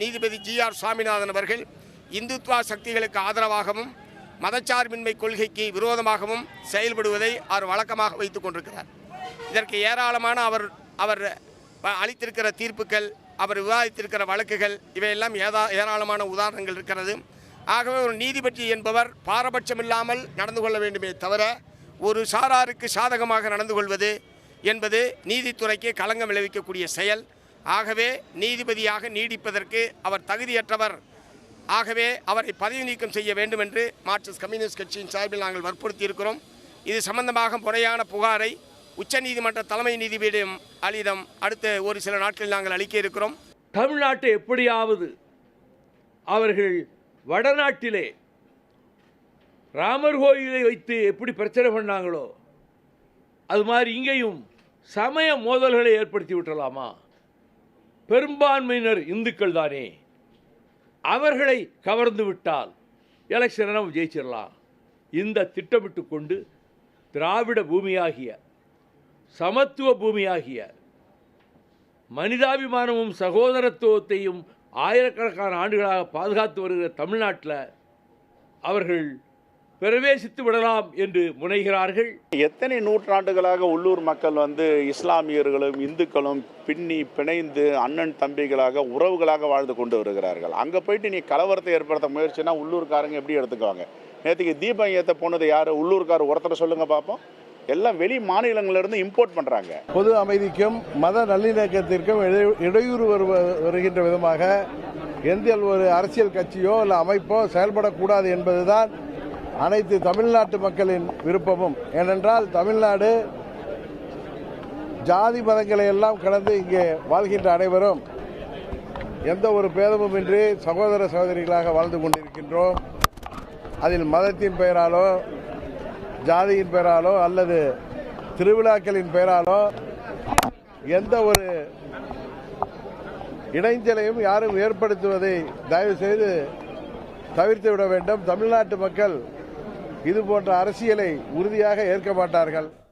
நீதிபதி ஜி.ஆர். சுவாமிநாதன் அவர்கள் இந்துத்வா சக்திகளுக்கு ஆதரவாகவும் மதச்சார்பின்மை கொள்கைக்கு விரோதமாகவும் செயல்படுவதை அவர் வழக்கமாக வைத்துக் கொண்டிருக்கிறார். இதற்கு ஏராளமான அவர் அளித்திருக்கிற தீர்ப்புகள், அவர் விவாதித்திருக்கிற வழக்குகள், இவையெல்லாம் ஏராளமான உதாரணங்கள் இருக்கிறது. ஆகவே ஒரு நீதிபதி என்பவர் பாரபட்சமில்லாமல் நடந்து கொள்ள வேண்டுமே தவிர ஒரு சாராருக்கு சாதகமாக நடந்து கொள்வது என்பது நீதித்துறைக்கு களங்கம் விளைவிக்கக்கூடிய செயல். ஆகவே நீதிபதியாக நீடிப்பதற்கு அவர் தகுதியற்றவர். ஆகவே அவரை பதவி நீக்கம் செய்ய வேண்டும் என்று மார்க்சிஸ்ட் கம்யூனிஸ்ட் கட்சியின் சார்பில் நாங்கள் வற்புறுத்தி இருக்கிறோம். இது சம்பந்தமாக முறையான புகாரை உச்சநீதிமன்ற தலைமை நீதிபதியிடம் அடுத்த ஒரு சில நாட்களில் நாங்கள் அளிக்க இருக்கிறோம். தமிழ்நாட்டை எப்படியாவது அவர்கள் வடநாட்டிலே ராமர் கோயிலை வைத்து எப்படி பிரச்சனை பண்ணாங்களோ அது மாதிரி இங்கேயும் சமய மோதல்களை ஏற்படுத்தி விட்டலாமா? பெரும்பான்மையினர் இந்துக்கள் தானே, அவர்களை கவர்ந்து விட்டால் எலெக்ஷனை நம்ம ஜெயிச்சிடலாம். இந்த திட்டமிட்டு கொண்டு திராவிட பூமியாகிய, சமத்துவ பூமியாகிய, மனிதாபிமானமும் சகோதரத்துவத்தையும் ஆயிரக்கணக்கான ஆண்டுகளாக பாதுகாத்து வருகிற தமிழ்நாட்டில் அவர்கள் பிரவேசித்து விடலாம் என்று முனைகிறார்கள். எத்தனை நூற்றாண்டுகளாக உள்ளூர் மக்கள் இஸ்லாமியர்களும் இந்துக்களும் பிணைந்து அண்ணன் தம்பிகளாக உறவுகளாக வாழ்ந்து கொண்டு வருகிறார்கள். அங்கே போயிட்டு நீ கலவரத்தை ஏற்படுத்த முயற்சினா உள்ளூர்காரங்க எப்படி எடுத்துக்குவாங்க? நேற்றுக்கு தீபம் ஏற்ற போனது யார்? உள்ளூர்கார் ஒருத்தரை சொல்லுங்க பார்ப்போம். எல்லாம் வெளி மாநிலங்களிலிருந்து இம்போர்ட் பண்ணுறாங்க. பொது அமைதிக்கும் மத நல்லிணக்கத்திற்கும் இடையூறு வருகின்ற விதமாக எந்த ஒரு அரசியல் கட்சியோ இல்லை அமைப்போ செயல்படக்கூடாது என்பதுதான் அனைத்து தமிழ்நாட்டு மக்களின் விருப்பமும். ஏனென்றால் தமிழ்நாடு ஜாதி மதங்களை எல்லாம் கடந்து இங்கே வாழ்கின்ற அனைவரும் எந்த ஒரு பேதமும் இன்றி சகோதர சகோதரிகளாக வாழ்ந்து கொண்டிருக்கின்றோம். அதில் மதத்தின் பெயராலோ ஜாதியின் பெயராலோ அல்லது திருவிழாக்களின் பெயராலோ எந்த ஒரு இடைஞ்சலையும் யாரும் ஏற்படுத்துவதை தயவு செய்து தவிர்த்து விட வேண்டும். தமிழ்நாட்டு மக்கள் இது போன்ற அரசியலை உறுதியாக ஏற்க மாட்டார்கள்.